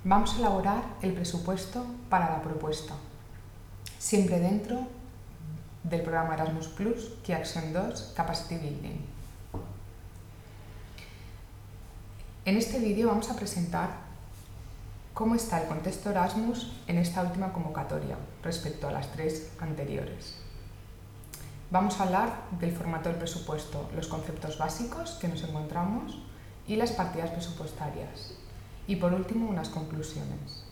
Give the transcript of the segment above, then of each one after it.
Vamos a elaborar el presupuesto para la propuesta, siempre dentro del programa Erasmus+, Key Action 2, Capacity Building. En este vídeo vamos a presentar cómo está el contexto Erasmus en esta última convocatoria respecto a las tres anteriores. Vamos a hablar del formato del presupuesto, los conceptos básicos que nos encontramos y las partidas presupuestarias. Y por último, unas conclusiones.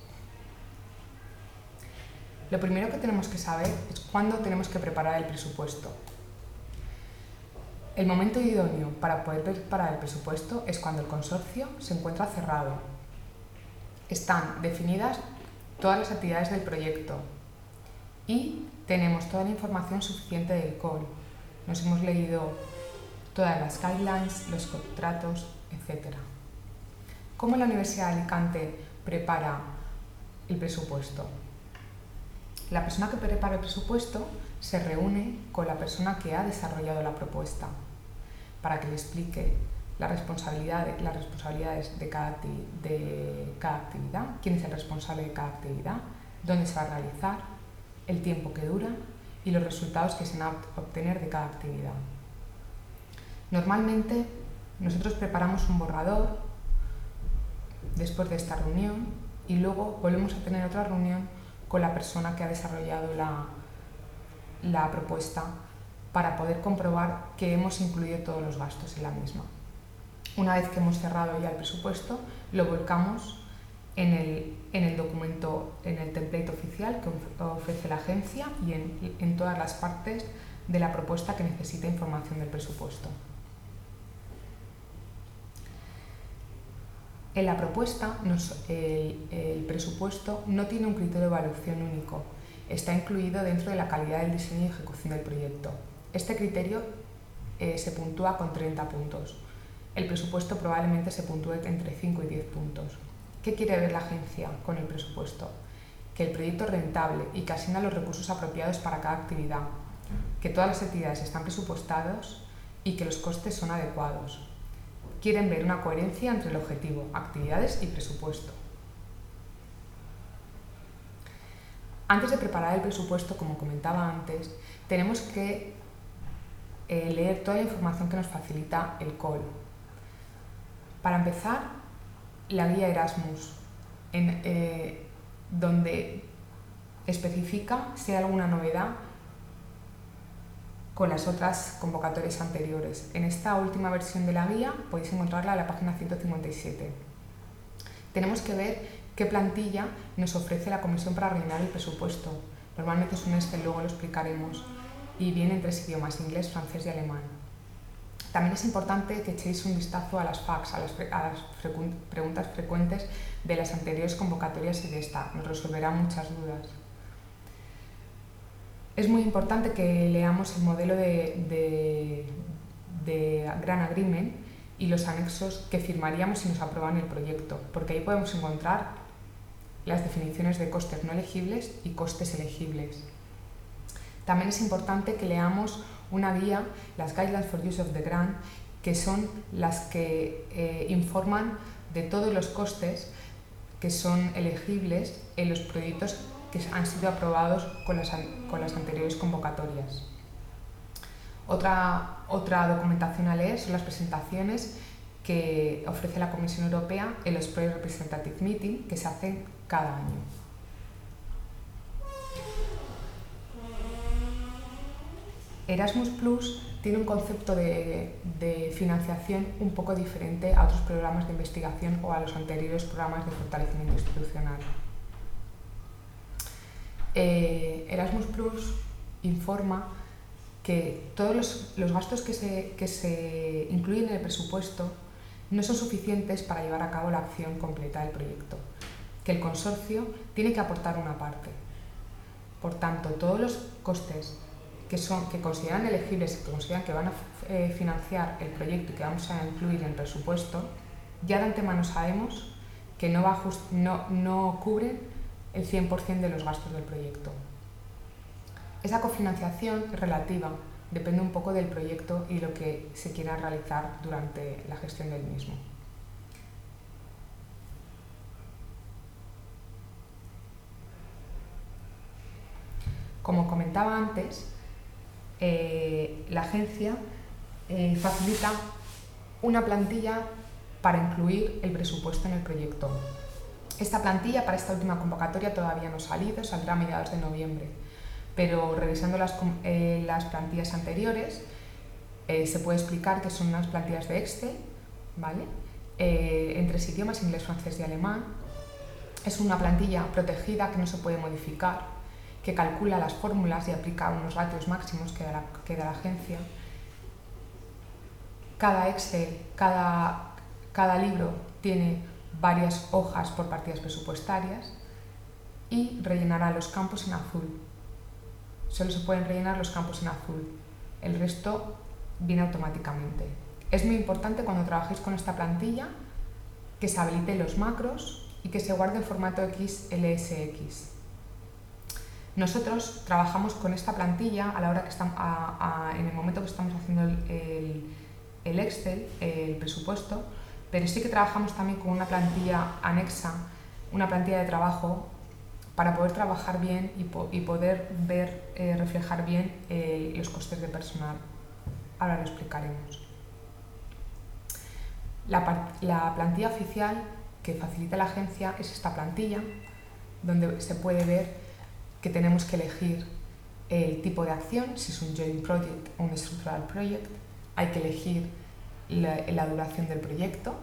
Lo primero que tenemos que saber es cuándo tenemos que preparar el presupuesto. El momento idóneo para poder preparar el presupuesto es cuando el consorcio se encuentra cerrado. Están definidas todas las actividades del proyecto y tenemos toda la información suficiente del call. Nos hemos leído todas las guidelines, los contratos, etc. ¿Cómo la Universidad de Alicante prepara el presupuesto? La persona que prepara el presupuesto se reúne con la persona que ha desarrollado la propuesta para que le explique las responsabilidades de cada actividad, quién es el responsable de cada actividad, dónde se va a realizar, el tiempo que dura y los resultados que se van a obtener de cada actividad. Normalmente nosotros preparamos un borrador después de esta reunión y luego volvemos a tener otra reunión con la persona que ha desarrollado la propuesta para poder comprobar que hemos incluido todos los gastos en la misma. Una vez que hemos cerrado ya el presupuesto, lo volcamos en el documento, en el template oficial que ofrece la agencia y en todas las partes de la propuesta que necesita información del presupuesto. En la propuesta, el presupuesto no tiene un criterio de evaluación único, está incluido dentro de la calidad del diseño y ejecución del proyecto. Este criterio se puntúa con 30 puntos. El presupuesto probablemente se puntúe entre 5 y 10 puntos. ¿Qué quiere ver la agencia con el presupuesto? Que el proyecto es rentable y que asigna los recursos apropiados para cada actividad, que todas las actividades están presupuestadas y que los costes son adecuados. Quieren ver una coherencia entre el objetivo, actividades y presupuesto. Antes de preparar el presupuesto, como comentaba antes, tenemos que leer toda la información que nos facilita el call. Para empezar, la guía Erasmus, donde especifica si hay alguna novedad con las otras convocatorias anteriores. En esta última versión de la guía podéis encontrarla en la página 157. Tenemos que ver qué plantilla nos ofrece la comisión para rellenar el presupuesto. Normalmente es un Excel, luego lo explicaremos, y viene en 3 idiomas, inglés, francés y alemán. También es importante que echéis un vistazo a las FAQs, a las preguntas frecuentes de las anteriores convocatorias y de esta. Nos resolverá muchas dudas. Es muy importante que leamos el modelo de Grant Agreement y los anexos que firmaríamos si nos aprueban el proyecto, porque ahí podemos encontrar las definiciones de costes no elegibles y costes elegibles. También es importante que leamos una guía, las Guidelines for Use of the Grant, que son las que informan de todos los costes que son elegibles en los proyectos que han sido aprobados con las anteriores convocatorias. Otra documentación a leer son las presentaciones que ofrece la Comisión Europea en los Project Representative Meeting que se hacen cada año. Erasmus Plus tiene un concepto de financiación un poco diferente a otros programas de investigación o a los anteriores programas de fortalecimiento institucional. Erasmus Plus informa que todos los gastos que se incluyen en el presupuesto no son suficientes para llevar a cabo la acción completa del proyecto, que el consorcio tiene que aportar una parte. Por tanto, todos los costes que consideran elegibles y que consideran que van a financiar el proyecto y que vamos a incluir en el presupuesto, ya de antemano sabemos que no cubren el 100% de los gastos del proyecto. Esa cofinanciación es relativa, depende un poco del proyecto y lo que se quiera realizar durante la gestión del mismo. Como comentaba antes, la agencia facilita una plantilla para incluir el presupuesto en el proyecto. Esta plantilla para esta última convocatoria todavía no ha salido, saldrá a mediados de noviembre, pero revisando las plantillas anteriores se puede explicar que son unas plantillas de Excel, ¿vale? En 3 idiomas, inglés, francés y alemán. Es una plantilla protegida que no se puede modificar, que calcula las fórmulas y aplica unos ratios máximos que da la agencia. Cada Excel, cada libro tiene varias hojas por partidas presupuestarias y rellenará los campos en azul. Solo se pueden rellenar los campos en azul, el resto viene automáticamente. Es muy importante cuando trabajéis con esta plantilla que se habiliten los macros y que se guarde en formato XLSX. Nosotros trabajamos con esta plantilla a la hora que estamos, en el momento que estamos haciendo el Excel, el presupuesto, pero sí que trabajamos también con una plantilla anexa, una plantilla de trabajo para poder trabajar bien y poder ver, reflejar bien los costes de personal. Ahora lo explicaremos. La plantilla oficial que facilita la agencia es esta plantilla, donde se puede ver que tenemos que elegir el tipo de acción, si es un Joint Project o un Structural Project. Hay que elegir la duración del proyecto,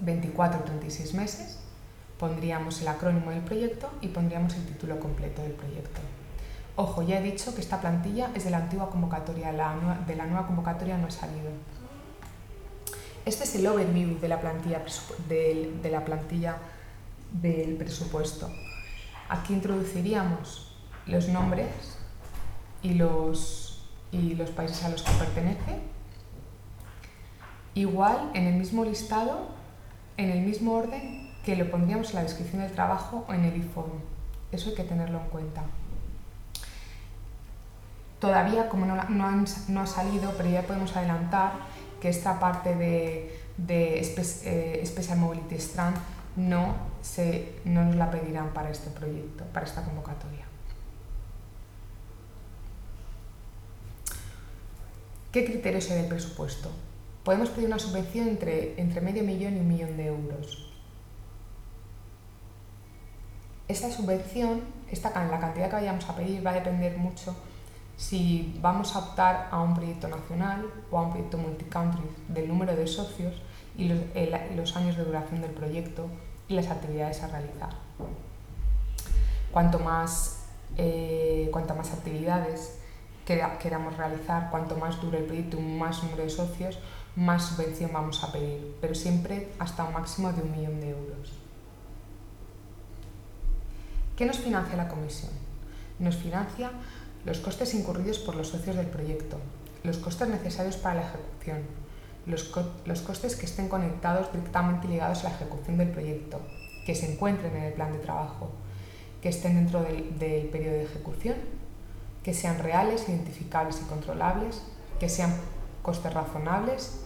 24 o 36 meses. Pondríamos el acrónimo del proyecto y pondríamos el título completo del proyecto. Ojo, ya he dicho que esta plantilla es de la antigua convocatoria, de la nueva convocatoria no ha salido. Este es el overview de la plantilla del presupuesto. Aquí introduciríamos los nombres y los países a los que pertenece. Igual, en el mismo listado, en el mismo orden que lo pondríamos en la descripción del trabajo o en el e-form. Eso hay que tenerlo en cuenta. Todavía, como no ha salido, pero ya podemos adelantar que esta parte de Special Mobility Strand no nos la pedirán para este proyecto, para esta convocatoria. ¿Qué criterios hay del presupuesto? Podemos pedir una subvención entre medio millón y 1 millón de euros. Esa subvención, la cantidad que vayamos a pedir, va a depender mucho si vamos a optar a un proyecto nacional o a un proyecto multicountry, del número de socios y los años de duración del proyecto y las actividades a realizar. Cuanto más actividades queramos realizar, cuanto más dure el proyecto y más número de socios, más subvención vamos a pedir, pero siempre hasta un máximo de 1 millón de euros. ¿Qué nos financia la comisión? Nos financia los costes incurridos por los socios del proyecto, los costes necesarios para la ejecución, los costes que estén conectados directamente ligados a la ejecución del proyecto, que se encuentren en el plan de trabajo, que estén dentro del periodo de ejecución, que sean reales, identificables y controlables, que sean costes razonables,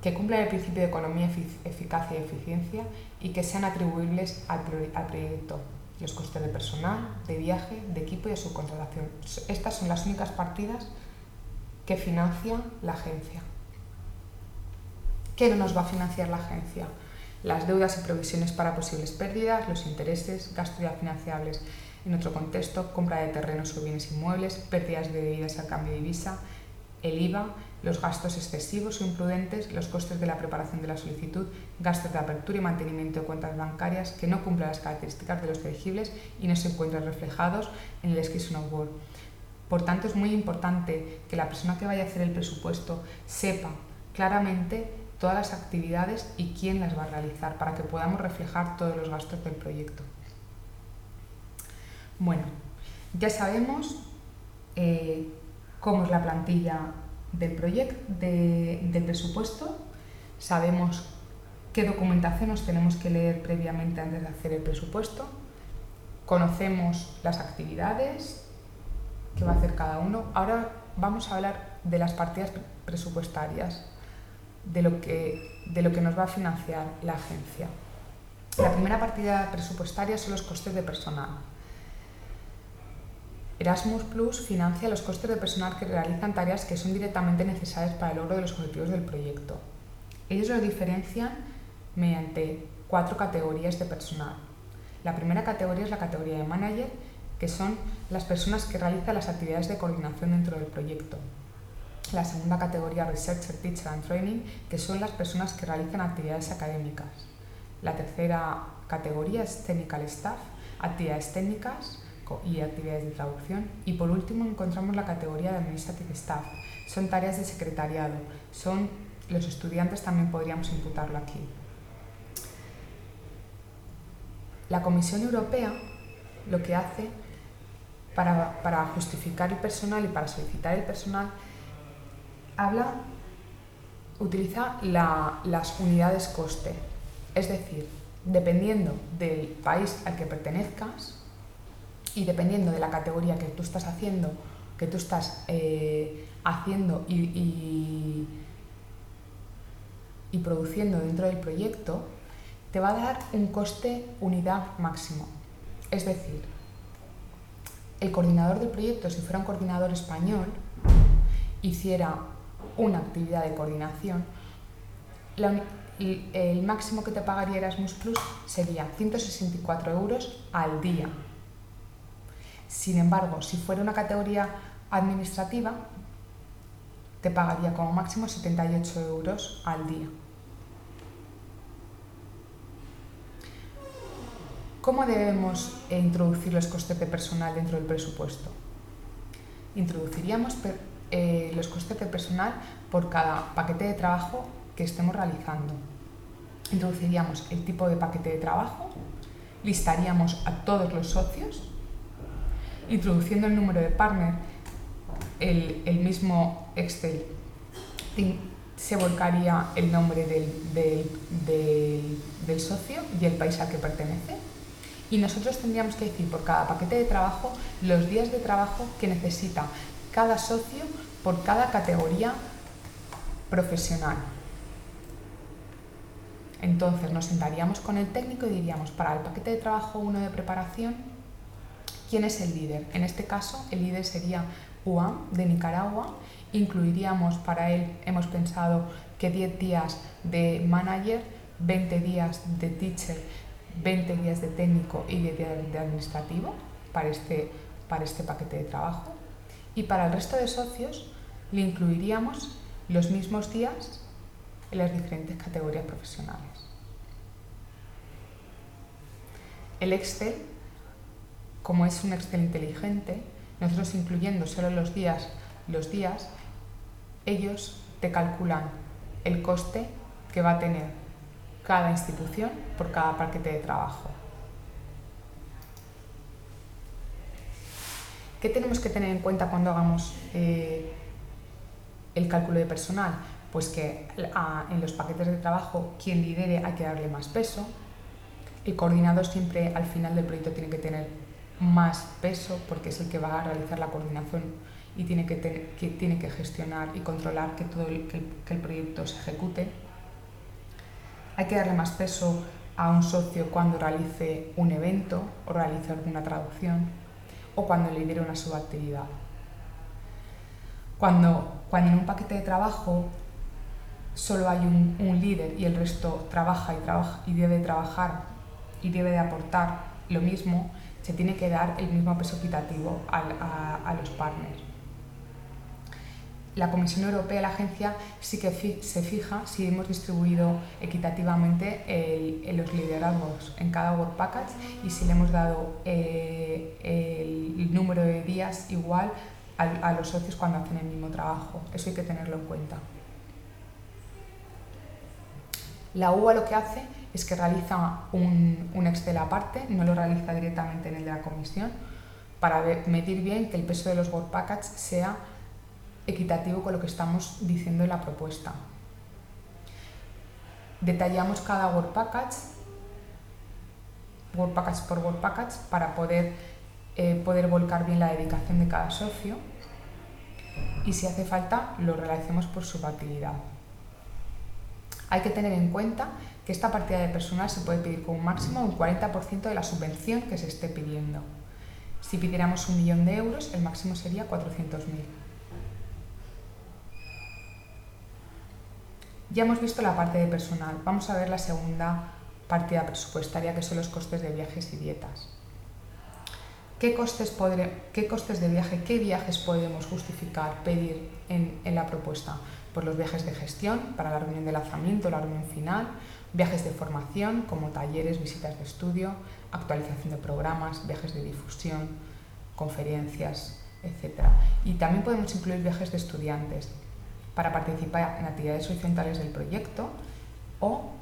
que cumplan el principio de economía, eficacia y eficiencia y que sean atribuibles al proyecto. Los costes de personal, de viaje, de equipo y de subcontratación. Estas son las únicas partidas que financia la agencia. ¿Qué no nos va a financiar la agencia? Las deudas y provisiones para posibles pérdidas, los intereses, gastos ya financiables en otro contexto, compra de terrenos o bienes inmuebles, pérdidas debidas al cambio de divisa, el IVA, los gastos excesivos o imprudentes, los costes de la preparación de la solicitud, gastos de apertura y mantenimiento de cuentas bancarias que no cumplen las características de los elegibles y no se encuentran reflejados en el Execution Award. Por tanto, es muy importante que la persona que vaya a hacer el presupuesto sepa claramente todas las actividades y quién las va a realizar para que podamos reflejar todos los gastos del proyecto. Bueno, ya sabemos cómo es la plantilla del presupuesto, sabemos qué documentación nos tenemos que leer previamente antes de hacer el presupuesto, conocemos las actividades que va a hacer cada uno. Ahora vamos a hablar de las partidas presupuestarias, de lo que nos va a financiar la agencia. La primera partida presupuestaria son los costes de personal. Erasmus Plus financia los costes de personal que realizan tareas que son directamente necesarias para el logro de los objetivos del proyecto. Ellos lo diferencian mediante 4 categorías de personal. La primera categoría es la categoría de manager, que son las personas que realizan las actividades de coordinación dentro del proyecto. La segunda categoría, Researcher, Teacher and Training, que son las personas que realizan actividades académicas. La tercera categoría es Technical Staff, actividades técnicas y actividades de traducción. Y por último encontramos la categoría de Administrative Staff, son tareas de secretariado, son los estudiantes, también podríamos imputarlo aquí. La Comisión Europea lo que hace para justificar el personal y para solicitar el personal utiliza las unidades coste, es decir, dependiendo del país al que pertenezcas y dependiendo de la categoría que tú estás haciendo, y produciendo dentro del proyecto, te va a dar un coste unidad máximo. Es decir, el coordinador del proyecto, si fuera un coordinador español, hiciera una actividad de coordinación, el máximo que te pagaría Erasmus Plus sería 164 € al día. Sin embargo, si fuera una categoría administrativa, te pagaría como máximo 78 € al día. ¿Cómo debemos introducir los costes de personal dentro del presupuesto? Introduciríamos los costes de personal por cada paquete de trabajo que estemos realizando. Introduciríamos el tipo de paquete de trabajo, listaríamos a todos los socios, introduciendo el número de partner, el mismo Excel se volcaría el nombre del socio y el país al que pertenece. Y nosotros tendríamos que decir por cada paquete de trabajo los días de trabajo que necesita cada socio por cada categoría profesional. Entonces nos sentaríamos con el técnico y diríamos, para el paquete de trabajo 1 de preparación, ¿quién es el líder? En este caso el líder sería UAM de Nicaragua. Incluiríamos para él, hemos pensado que 10 días de manager, 20 días de teacher, 20 días de técnico y 10 días de administrativo para este paquete de trabajo. Y para el resto de socios le incluiríamos los mismos días en las diferentes categorías profesionales. El Excel, como es un Excel inteligente, nosotros incluyendo solo los días, ellos te calculan el coste que va a tener cada institución por cada paquete de trabajo. ¿Qué tenemos que tener en cuenta cuando hagamos el cálculo de personal? Pues que en los paquetes de trabajo, quien lidere hay que darle más peso. El coordinador siempre al final del proyecto tiene que tener más peso porque es el que va a realizar la coordinación y tiene que gestionar y controlar que el proyecto se ejecute. Hay que darle más peso a un socio cuando realice un evento o realice alguna traducción o cuando lidere una subactividad. Cuando en un paquete de trabajo solo hay un líder y el resto trabaja y debe trabajar y debe de aportar lo mismo, se tiene que dar el mismo peso equitativo a los partners. La Comisión Europea, la agencia, sí que se fija si hemos distribuido equitativamente los liderazgos en cada Work Package y si le hemos dado el número de días igual a los socios cuando hacen el mismo trabajo. Eso hay que tenerlo en cuenta. La UA lo que hace es que realiza un Excel aparte, no lo realiza directamente en el de la comisión, para medir bien que el peso de los Work Packages sea equitativo con lo que estamos diciendo en la propuesta. Detallamos cada Work Package por Work Package, para poder volcar bien la dedicación de cada socio y si hace falta lo realicemos por subactividad. Hay que tener en cuenta que esta partida de personal se puede pedir con un máximo de un 40% de la subvención que se esté pidiendo. Si pidiéramos 1 millón de euros, el máximo sería 400.000. Ya hemos visto la parte de personal. Vamos a ver la segunda partida presupuestaria, que son los costes de viajes y dietas. ¿Qué costes de viaje, qué viajes podemos justificar, pedir en la propuesta? Pues los viajes de gestión para la reunión de lanzamiento, la reunión final, viajes de formación como talleres, visitas de estudio, actualización de programas, viajes de difusión, conferencias, etc. Y también podemos incluir viajes de estudiantes para participar en actividades horizontales del proyecto o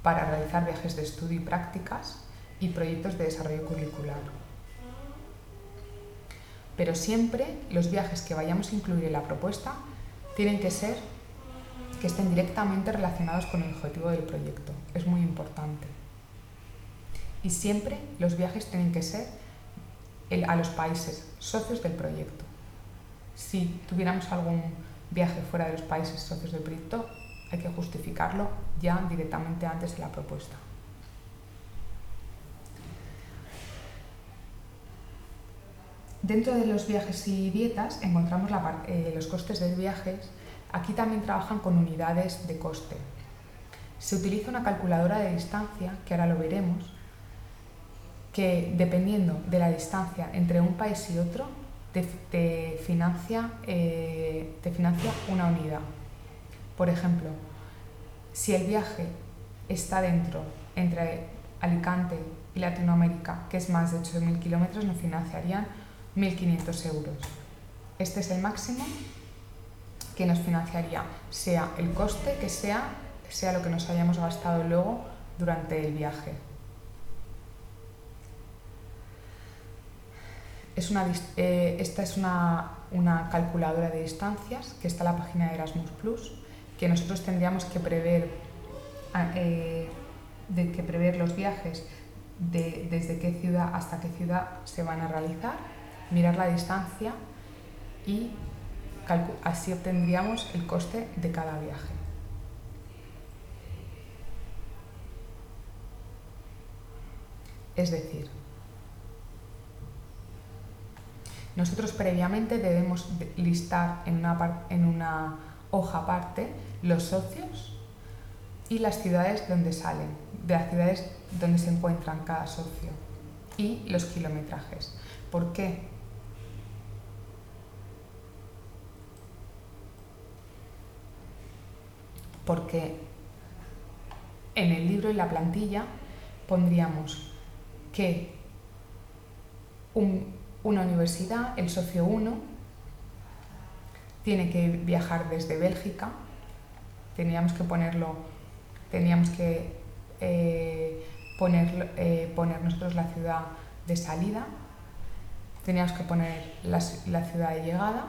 para realizar viajes de estudio y prácticas y proyectos de desarrollo curricular. Pero siempre los viajes que vayamos a incluir en la propuesta tienen que ser que estén directamente relacionados con el objetivo del proyecto. Es muy importante. Y siempre los viajes tienen que ser a los países socios del proyecto. Si tuviéramos algún viaje fuera de los países socios del proyecto, hay que justificarlo ya directamente antes de la propuesta. Dentro de los viajes y dietas encontramos los costes de viajes. Aquí también trabajan con unidades de coste. Se utiliza una calculadora de distancia, que ahora lo veremos, que dependiendo de la distancia entre un país y otro, te financia una unidad. Por ejemplo, si el viaje está entre Alicante y Latinoamérica, que es más de 8.000 kilómetros, nos financiarían 1.500 euros. Este es el máximo que nos financiaría, sea el coste que sea lo que nos hayamos gastado luego durante el viaje. Esta es una calculadora de distancias que está en la página de Erasmus+, que nosotros tendríamos que prever los viajes desde qué ciudad hasta qué ciudad se van a realizar, mirar la distancia y así obtendríamos el coste de cada viaje. Es decir, nosotros previamente debemos listar en una hoja aparte los socios y las ciudades donde salen, de las ciudades donde se encuentran cada socio, y los kilometrajes. ¿Por qué? Porque en el libro y la plantilla pondríamos que una universidad, el socio 1, tiene que viajar desde Bélgica, teníamos que poner nosotros la ciudad de salida, teníamos que poner la ciudad de llegada,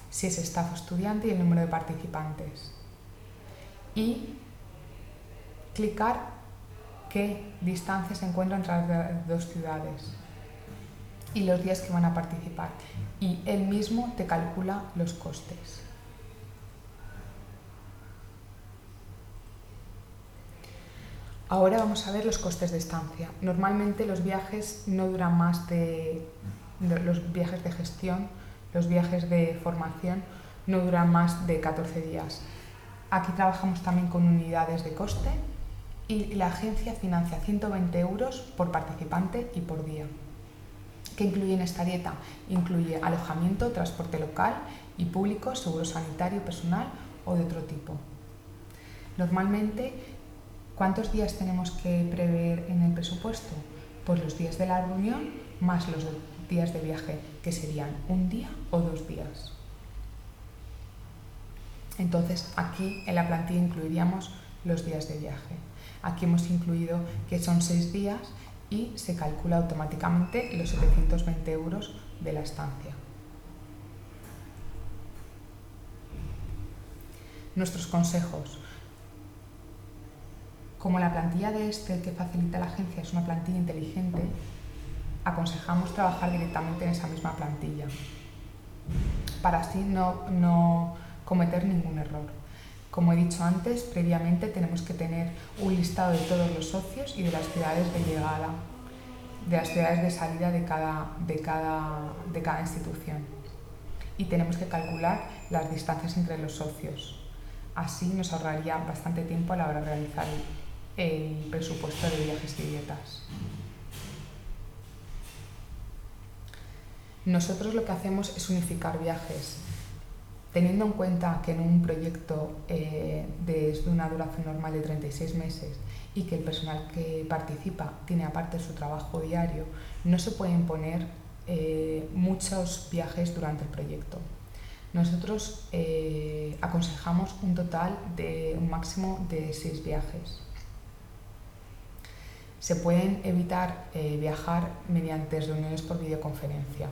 si es staff o estudiante, y el número de participantes. Y clicar qué distancia se encuentra entre las dos ciudades y los días que van a participar. Y él mismo te calcula los costes. Ahora vamos a ver los costes de estancia. Normalmente los viajes no duran más los viajes de gestión, los viajes de formación no duran más de 14 días. Aquí trabajamos también con unidades de coste y la agencia financia 120 euros por participante y por día. ¿Qué incluye en esta dieta? Incluye alojamiento, transporte local y público, seguro sanitario, personal o de otro tipo. Normalmente, ¿cuántos días tenemos que prever en el presupuesto? Pues los días de la reunión más los días de viaje, que serían 1 día o 2 días. Entonces, aquí en la plantilla incluiríamos los días de viaje. Aquí hemos incluido que son 6 días y se calcula automáticamente los 720 euros de la estancia. Nuestros consejos. Como la plantilla de Excel que facilita la agencia es una plantilla inteligente, aconsejamos trabajar directamente en esa misma plantilla para así no cometer ningún error. Como he dicho antes, previamente tenemos que tener un listado de todos los socios y de las ciudades de llegada. de las ciudades de salida de cada institución. Y tenemos que calcular las distancias entre los socios. Así nos ahorraría bastante tiempo a la hora de realizar el presupuesto de viajes y dietas. Nosotros lo que hacemos es unificar viajes, teniendo en cuenta que en un proyecto de una duración normal de 36 meses y que el personal que participa tiene aparte su trabajo diario, no se pueden poner muchos viajes durante el proyecto. Nosotros aconsejamos un total de un máximo de 6 viajes. Se pueden evitar viajar mediante reuniones por videoconferencia.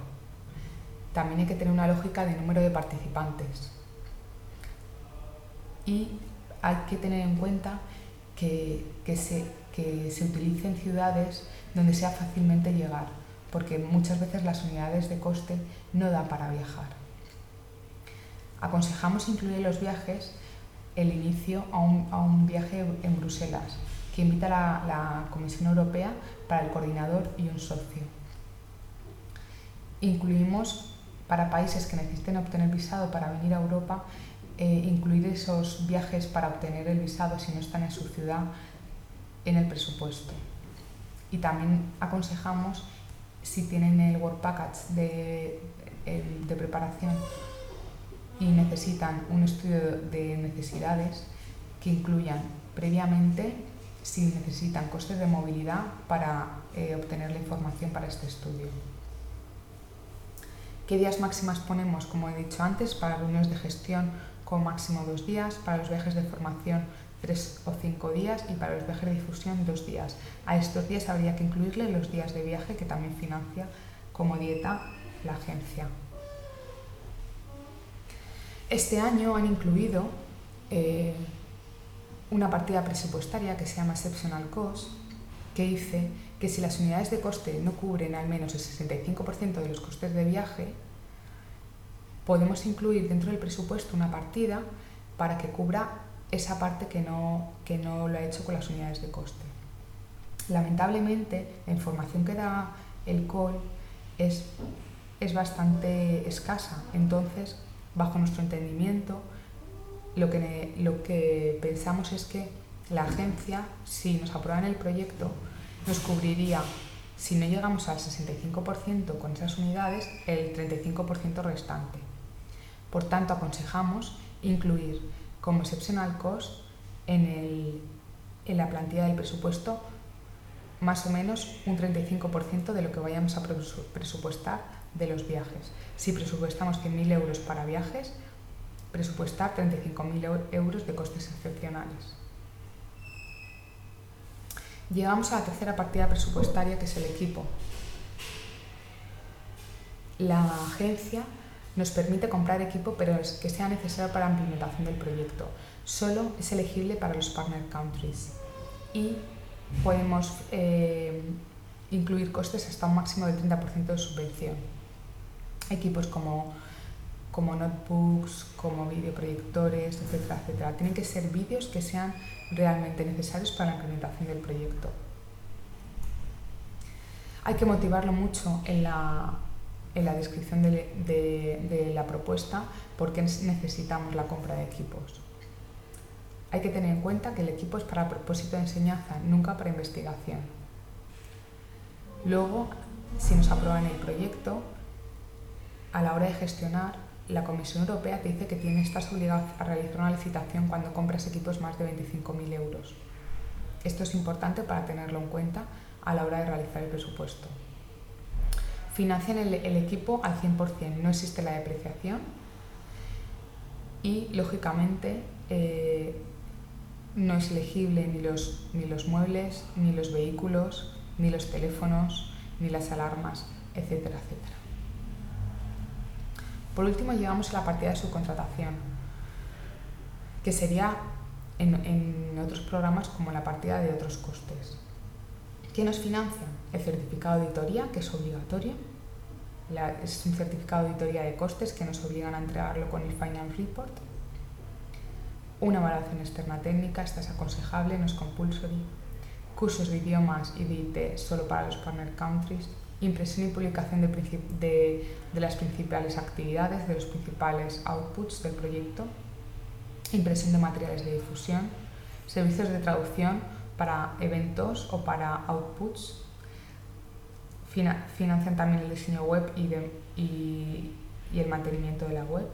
También hay que tener una lógica de número de participantes. Y hay que tener en cuenta que se utilicen ciudades donde sea fácilmente llegar, porque muchas veces las unidades de coste no dan para viajar. Aconsejamos incluir en los viajes el inicio a un viaje en Bruselas, que invita a la Comisión Europea para el coordinador y un socio. Incluimos para países que necesiten obtener visado para venir a Europa, incluir esos viajes para obtener el visado si no están en su ciudad en el presupuesto. Y también aconsejamos, si tienen el Work Package de preparación y necesitan un estudio de necesidades, que incluyan previamente si necesitan costes de movilidad para obtener la información para este estudio. ¿Qué días máximas ponemos? Como he dicho antes, para reuniones de gestión con máximo 2 días, para los viajes de formación 3 o 5 días y para los viajes de difusión 2 días. A estos días habría que incluirle los días de viaje que también financia como dieta la agencia. Este año han incluido una partida presupuestaria que se llama Exceptional Cost, que dice que si las unidades de coste no cubren al menos el 65% de los costes de viaje, podemos incluir dentro del presupuesto una partida para que cubra esa parte que no lo ha hecho con las unidades de coste. Lamentablemente, la información que da el COL es bastante escasa, entonces, bajo nuestro entendimiento, lo que pensamos es que la agencia, si nos aprueban el proyecto, nos cubriría, si no llegamos al 65% con esas unidades, el 35% restante. Por tanto, aconsejamos incluir como exceptional cost en la plantilla del presupuesto más o menos un 35% de lo que vayamos a presupuestar de los viajes. Si presupuestamos 100.000 euros para viajes, presupuestar 35.000 euros de costes excepcionales. Llegamos a la tercera partida presupuestaria, que es el equipo. La agencia nos permite comprar equipo, pero es que sea necesario para la implementación del proyecto. Solo es elegible para los partner countries y podemos incluir costes hasta un máximo del 30% de subvención. Equipos como notebooks, como videoproyectores, etcétera, etcétera. Tienen que ser vídeos que sean realmente necesarios para la implementación del proyecto. Hay que motivarlo mucho en la descripción de la propuesta porque necesitamos la compra de equipos. Hay que tener en cuenta que el equipo es para propósito de enseñanza, nunca para investigación. Luego, si nos aprueban el proyecto, a la hora de gestionar, la Comisión Europea te dice que estás obligado a realizar una licitación cuando compras equipos más de 25.000 euros. Esto es importante para tenerlo en cuenta a la hora de realizar el presupuesto. Financian el equipo al 100%, no existe la depreciación y, lógicamente, no es elegible ni los muebles, ni los vehículos, ni los teléfonos, ni las alarmas, etcétera, etcétera. Por último, llegamos a la partida de subcontratación, que sería en otros programas como la partida de otros costes. ¿Qué nos financia? El certificado de auditoría, que es obligatorio. Es un certificado de auditoría de costes que nos obligan a entregarlo con el Final Report. Una evaluación externa técnica, esta es aconsejable, no es compulsory. cursos de idiomas y de IT solo para los partner countries, impresión y publicación de las principales actividades, de los principales outputs del proyecto, impresión de materiales de difusión, servicios de traducción para eventos o para outputs, financian también el diseño web y el mantenimiento de la web,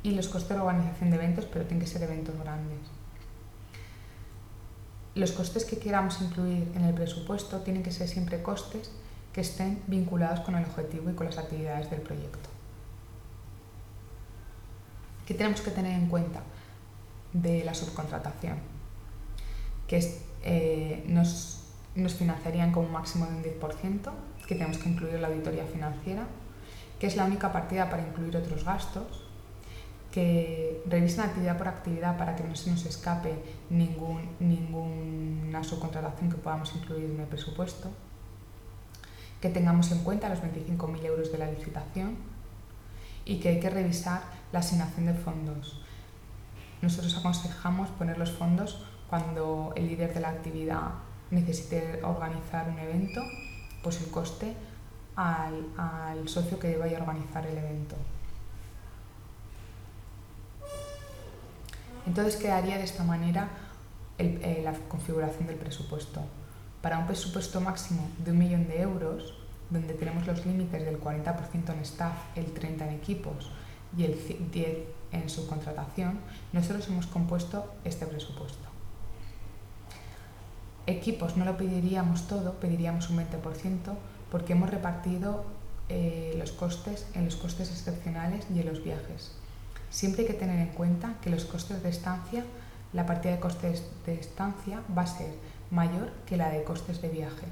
y los costes de organización de eventos, pero tienen que ser eventos grandes. Los costes que queramos incluir en el presupuesto tienen que ser siempre costes que estén vinculados con el objetivo y con las actividades del proyecto. ¿Qué tenemos que tener en cuenta de la subcontratación? Que nos financiarían con un máximo de un 10%, que tenemos que incluir la auditoría financiera, que es la única partida para incluir otros gastos, que revisen actividad por actividad para que no se nos escape ninguna subcontratación que podamos incluir en el presupuesto, que tengamos en cuenta los 25.000 euros de la licitación y que hay que revisar la asignación de fondos. Nosotros aconsejamos poner los fondos cuando el líder de la actividad necesite organizar un evento, pues el coste al socio que vaya a organizar el evento. Entonces quedaría de esta manera la configuración del presupuesto. Para un presupuesto máximo de 1 millón de euros, donde tenemos los límites del 40% en staff, el 30% en equipos y el 10% en subcontratación, nosotros hemos compuesto este presupuesto. Equipos no lo pediríamos todo, pediríamos un 20%, porque hemos repartido los costes en los costes excepcionales y en los viajes. Siempre hay que tener en cuenta que los costes de estancia, la partida de costes de estancia va a ser mayor que la de costes de viaje.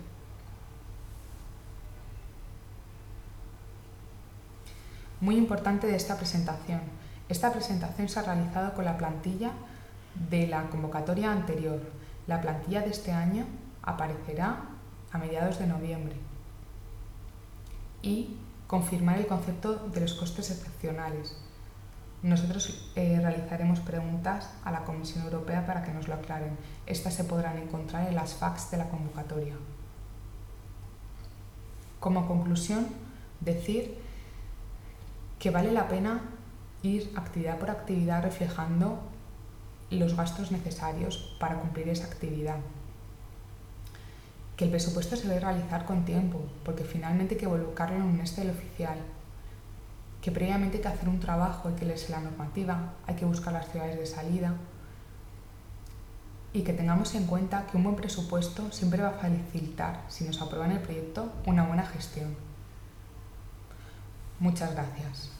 Muy importante de esta presentación. Esta presentación se ha realizado con la plantilla de la convocatoria anterior. La plantilla de este año aparecerá a mediados de noviembre. Y confirmar el concepto de los costes excepcionales. Nosotros realizaremos preguntas a la Comisión Europea para que nos lo aclaren. Estas se podrán encontrar en las FAQs de la convocatoria. Como conclusión, decir que vale la pena ir actividad por actividad reflejando los gastos necesarios para cumplir esa actividad. Que el presupuesto se debe realizar con tiempo, porque finalmente hay que volcarlo en un Excel oficial. Que previamente hay que hacer un trabajo, hay que leerse la normativa, hay que buscar las ciudades de salida y que tengamos en cuenta que un buen presupuesto siempre va a facilitar, si nos aprueban el proyecto, una buena gestión. Muchas gracias.